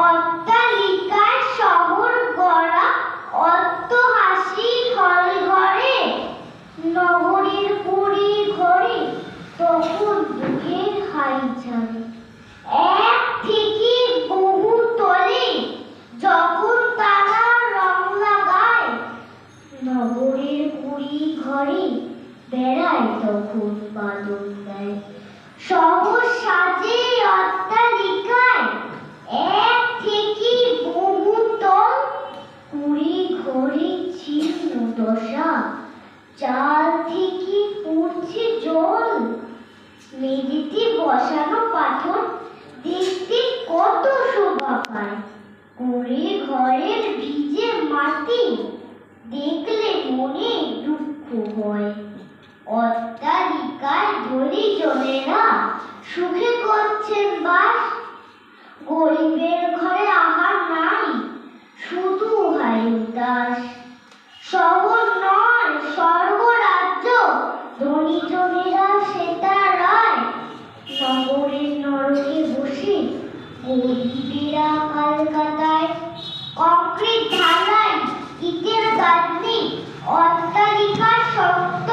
অট্টালিকায় শহর গড়া, অট্টহাসি হল ঘরে, নগরীর কুড়ি ঘরে তখন দুঃখের হাই ছাড়ে। এক থেকে বহু তলে যখন তারা রং লাগায়, নগরের কুড়ি ঘরে বেড়ায় তখন বাদল দেয়। শহর সাজে অট্টালিকায়, এক থেকে বহু তল, কুড়ি ঘরে ছিন্ন দশা, চাল থেকে পড়ছে জল। মেঝেতে বসানো পাথর দেখতে কত শোভা পায়, কুড়ি ঘরের ভিজে মাটি দেখলে মনে দুঃখ হয়। অট্টালিকায় ধনী জনেরা সুখে করছেন বাস, গরিবের ঘরে আহার নাই, শুধু হাই উদাস। শহর নয় স্বর্গরাজ্য, ধনী জনেরা সেটা রায়, নগরের নরকে বসে গরিবেরা কলকাতায়। কংক্রিট ঢালাই, ইটের গাঁথনি, অট্টালিকার শক্ত,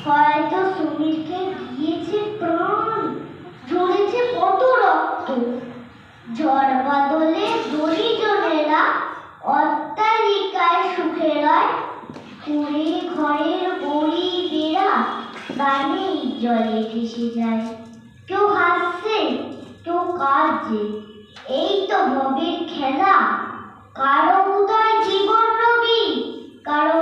হয়তো শ্রমিককে দিয়েছে প্রাণ, ঝরেছে কত রক্ত। ঝড় বাদলে ধনী জনেরা অট্টালিকায় সুখে রয়, কুড়ি ঘরের গরিবেরা গানে জলে ভেসে যায়। কেউ হাসছে, কেউ কাঁদছে, এই তো ভবের খেলা। কারো উদয় জীবন রবি, কারো